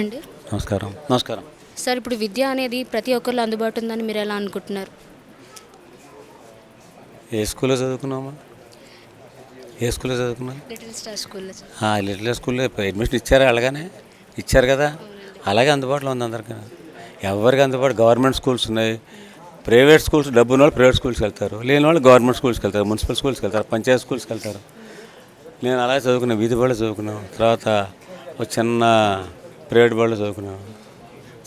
అండి. నమస్కారం. నమస్కారం. సార్ ఇప్పుడు విద్య అనేది ప్రతి ఒక్కరిలో అందుబాటు ఉందని మీరు ఎలా అనుకుంటున్నారు? ఏ స్కూల్‌లో చదువుకున్నామా? ఏ స్కూల్‌లో చదువుకున్నావు? లిటిల్ స్టార్ స్కూల్‌లో సార్. లిటిల్ స్కూల్‌లో అడ్మిషన్ ఇచ్చారా అలాగనే? ఇచ్చారు కదా! అలాగే అందుబాటులో ఉంది అందరికి. ఎవరికి అందుబాటు గవర్నమెంట్ స్కూల్స్ ఉన్నాయి. ప్రైవేట్ స్కూల్స్ డబ్బున్నోళ్ళు ప్రైవేట్ స్కూల్స్‌కి వెళ్తారు. లేని వాళ్ళు గవర్నమెంట్ స్కూల్స్‌కి వెళ్తారు. మున్సిపల్ స్కూల్స్‌కి వెళ్తారు. పంచాయతీ స్కూల్స్‌కి వెళ్తారు. నేను అలాగే చదువుకున్నాను. వీధి బడిలో చదువుకున్నాను. తర్వాత ఒక చిన్న ప్రైవేట్ బడిలో చదువుకున్నాను.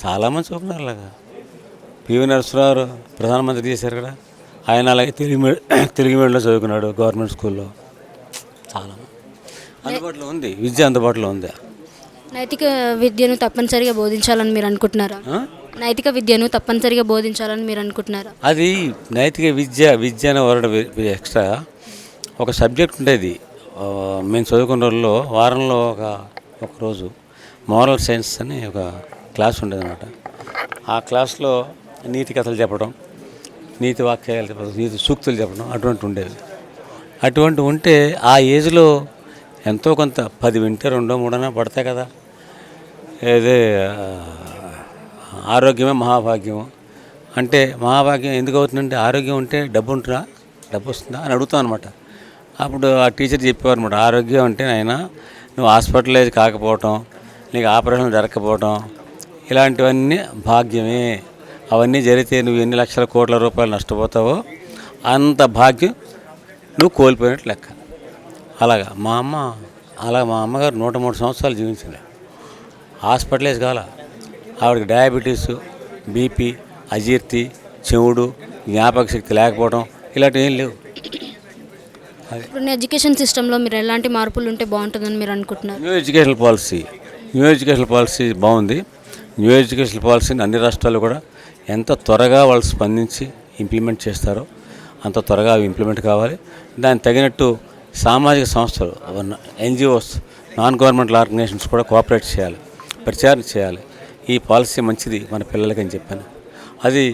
చాలామంది చదువుకున్నారు అలాగా. పివి నరసింహారావు ప్రధానమంత్రి చేశారు కదా, ఆయన అలాగే తెలుగు మీడియంలో చదువుకున్నాడు గవర్నమెంట్ స్కూల్లో. చాలా అందుబాటులో ఉంది, విద్య అందుబాటులో ఉంది. నైతిక విద్యను తప్పనిసరిగా బోధించాలని మీరు అనుకుంటున్నారా? నైతిక విద్యను తప్పనిసరిగా బోధించాలని మీరు అనుకుంటున్నారా? అది నైతిక విద్య అనే వర్డ్ ఎక్స్ట్రా ఒక సబ్జెక్ట్ ఉండేది. మేము చదువుకున్న రోజుల్లో వారంలో ఒక రోజు మోరల్ సైన్స్ అని ఒక క్లాస్ ఉండేది అనమాట. ఆ క్లాస్లో నీతి కథలు చెప్పడం, నీతి వాక్యాలు చెప్పడం, నీతి సూక్తులు చెప్పడం అటువంటి ఉండేది. అటువంటి ఉంటే ఆ ఏజ్లో ఎంతో కొంత 10 వింటే 2 3 పడతాయి కదా. ఏదే ఆరోగ్యమే మహాభాగ్యం అంటే మహాభాగ్యం ఎందుకు అవుతుందంటే ఆరోగ్యం ఉంటే డబ్బు ఉంటుందా, డబ్బు వస్తుందా అని అడుగుతాం అనమాట. అప్పుడు ఆ టీచర్ చెప్పేవారు అనమాట, ఆరోగ్యం అంటే అయినా నువ్వు హాస్పిటలైజ్ కాకపోవటం, నీకు ఆపరేషన్ జరగకపోవటం, ఇలాంటివన్నీ భాగ్యమే. అవన్నీ జరిగితే నువ్వు ఎన్ని లక్షల కోట్ల రూపాయలు నష్టపోతావో అంత భాగ్యం నువ్వు కోల్పోయినట్టు లెక్క. అలాగా మా అమ్మగారు 103 సంవత్సరాలు జీవించింది. హాస్పిటలైజ్ కాల. ఆవిడకి డయాబెటీస్, బీపీ, అజీర్తి, చెవుడు, జ్ఞాపక శక్తి లేకపోవడం ఇలాంటివి ఏం లేవు. ఇప్పుడు ఎడ్యుకేషన్ సిస్టంలో మీరు ఎలాంటి మార్పులు ఉంటే బాగుంటుందని మీరు అనుకుంటున్నారు? న్యూ ఎడ్యుకేషన్ పాలసీ బాగుంది. న్యూ ఎడ్యుకేషన్ పాలసీని అన్ని రాష్ట్రాలు కూడా ఎంత త్వరగా వాళ్ళు స్పందించి ఇంప్లిమెంట్ చేస్తారో అంత త్వరగా అవి ఇంప్లిమెంట్ కావాలి. దానికి తగినట్టు సామాజిక సంస్థలు, ఎన్జిఓస్, నాన్ గవర్నమెంటల్ ఆర్గనైజేషన్స్ కూడా కోఆపరేట్ చేయాలి, ప్రచారం చేయాలి. ఈ పాలసీ మంచిది మన పిల్లలకి అని చెప్పాను. అది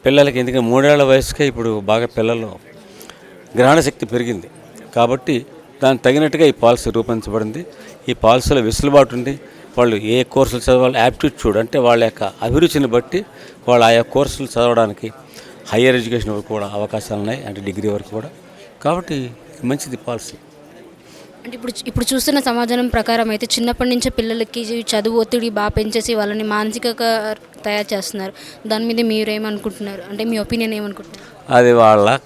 పిల్లలకి ఎందుకంటే 3 ఏళ్ల వయసుకే ఇప్పుడు బాగా పిల్లల్లో గ్రహణ శక్తి పెరిగింది కాబట్టి దానికి తగినట్టుగా ఈ పాలసీ రూపొందించబడింది. ఈ పాలసీలో వెసులుబాటు ఉంది. వాళ్ళు ఏ కోర్సులు చదవాలి, యాప్టిట్యూడ్ అంటే వాళ్ళ యొక్క అభిరుచిని బట్టి వాళ్ళు ఆయా కోర్సులు చదవడానికి హయ్యర్ ఎడ్యుకేషన్ వరకు కూడా అవకాశాలు ఉన్నాయి, అంటే డిగ్రీ వరకు కూడా. కాబట్టి మంచిది పాలసీ. అంటే ఇప్పుడు చూస్తున్న సమాజం ప్రకారం అయితే చిన్నప్పటి నుంచే పిల్లలకి చదువు ఒత్తిడి బాగా పెంచేసి వాళ్ళని మానసికంగా తయారు చేస్తున్నారు. దాని మీద మీరేమనుకుంటున్నారు? అంటే మీ ఒపీనియన్ ఏమనుకుంటున్నారు? అది వాళ్ళ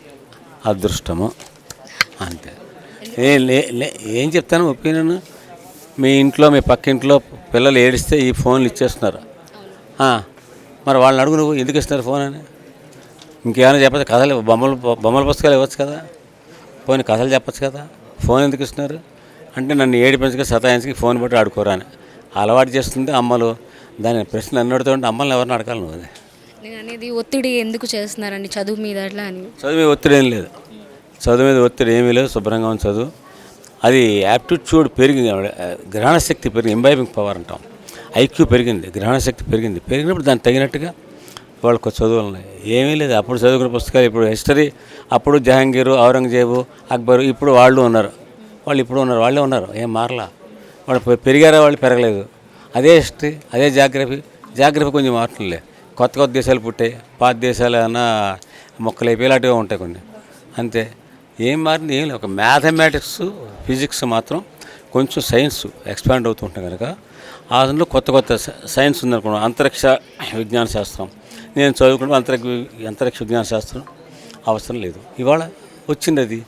అదృష్టము అంతే. ఏం చెప్తాను ఒపీనియన్. మీ ఇంట్లో మీ పక్కింట్లో పిల్లలు ఏడిస్తే ఈ ఫోన్లు ఇచ్చేస్తున్నారు. మరి వాళ్ళని అడుగు, నువ్వు ఎందుకు ఇస్తున్నారు ఫోన్ అని. ఇంకేమైనా చెప్పచ్చు, కథలు బొమ్మల పుస్తకాలు ఇవ్వచ్చు కదా, పోనీ కథలు చెప్పచ్చు కదా. ఫోన్ ఎందుకు ఇస్తున్నారు అంటే నన్ను ఏడిపించగా సతాయించకి ఫోన్ బట్టి ఆడుకోరా అని అలవాటు చేస్తుంది అమ్మలు. దాని ప్రశ్న నన్ను అడుగుతుంటే అమ్మల్ని ఎవరిని అడగాలి నువ్వు? అది నేను అనేది ఒత్తిడి ఎందుకు చేస్తున్నారండి చదువు మీద అట్లా అని. చదువు మీద ఒత్తిడి ఏం లేదు, చదువు మీద ఒత్తిడి ఏమీ లేదు. శుభ్రంగా ఉంది చదువు. అది యాప్టిట్యూడ్ పెరిగింది, గ్రహణ శక్తి పెరిగింది, ఎంబైబింగ్ పవర్ అంటాం. ఐక్యూ పెరిగింది, గ్రహణ శక్తి పెరిగినప్పుడు దానికి తగినట్టుగా వాళ్ళకు చదువులు ఉన్నాయి. ఏమీ లేదు. అప్పుడు చదువుకున్న పుస్తకాలు ఇప్పుడు హిస్టరీ, అప్పుడు జహాంగీరు, ఔరంగజేబు, అక్బరు, ఇప్పుడు వాళ్ళు ఉన్నారు, వాళ్ళే ఉన్నారు, ఏం మారలా. వాళ్ళు పెరిగారా, వాళ్ళు పెరగలేదు. అదే హిస్టరీ, అదే జాగ్రఫీ కొంచెం మారట్లే. కొత్త దేశాలు పుట్టాయి, పాత దేశాలు ఏమన్నా మొక్కలు అయిపోయి ఇలాంటివి ఉంటాయి కొన్ని, అంతే. ఏం మారింది ఏం లేదు. ఒక మ్యాథమెటిక్స్, ఫిజిక్స్ మాత్రం కొంచెం సైన్స్ ఎక్స్పాండ్ అవుతుంటాయి కనుక ఆ దాంట్లో కొత్త సైన్స్ ఉందనుకున్నాం. అంతరిక్ష విజ్ఞాన శాస్త్రం నేను చదువుకుంటే అంతరిక్ష విజ్ఞాన శాస్త్రం అవసరం లేదు, ఇవాళ వచ్చింది అది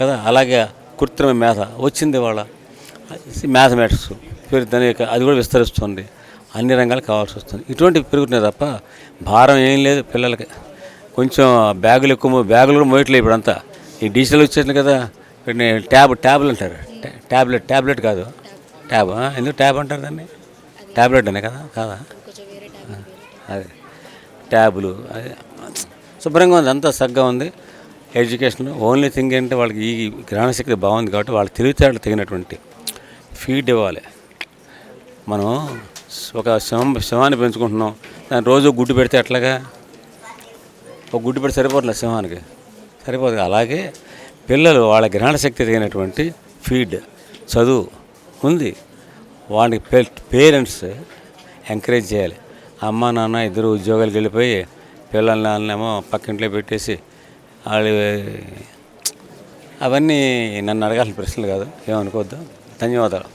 కదా. అలాగే కృత్రిమ మేధ వచ్చింది ఇవాళ, మ్యాథమెటిక్స్ దాని అది కూడా విస్తరిస్తుంది, అన్ని రంగాలు కావాల్సి వస్తుంది. ఇటువంటివి పెరుగుతున్నాయి తప్ప భారం ఏం లేదు పిల్లలకి. కొంచెం బ్యాగులు కూడా మోయట్లేదు ఇప్పుడంతా. ఈ డిజిటల్ వచ్చేసింది కదా. ట్యాబ్లు అంటారు, ట్యాబ్లెట్ కాదు, ఎందుకు ట్యాబ్ అంటారు దాన్ని? ట్యాబ్లెట్ అనే కదా, కాదా? అదే ట్యాబులు. అదే శుభ్రంగా ఉంది, అంతా చక్కగా ఉంది ఎడ్యుకేషన్. ఓన్లీ థింగ్ ఏంటంటే వాళ్ళకి ఈ గ్రహణ శక్తి బాగుంది కాబట్టి వాళ్ళ తెలివితేటలు తగినటువంటి ఫీడ్ ఇవ్వాలి. మనం ఒక సింహాన్ని పెంచుకుంటున్నాం, దాన్ని రోజు గుడ్డు పెడితే ఎట్లాగా? ఒక గుడ్డు పెడితే సరిపోతుంది సింహానికి, సరిపోదు. అలాగే పిల్లలు వాళ్ళ గ్రహణ శక్తి తగినటువంటి ఫీడ్, చదువు ఉంది. వాడికి పేరెంట్స్ ఎంకరేజ్ చేయాలి. అమ్మ నాన్న ఇద్దరు ఉద్యోగాలకు వెళ్ళిపోయి పిల్లల నాన్నేమో పక్కింట్లో పెట్టేసి వాళ్ళు అవన్నీ నన్ను అడగాల్సిన ప్రశ్నలు కాదు, ఏమనుకోవద్దు. ధన్యవాదాలు.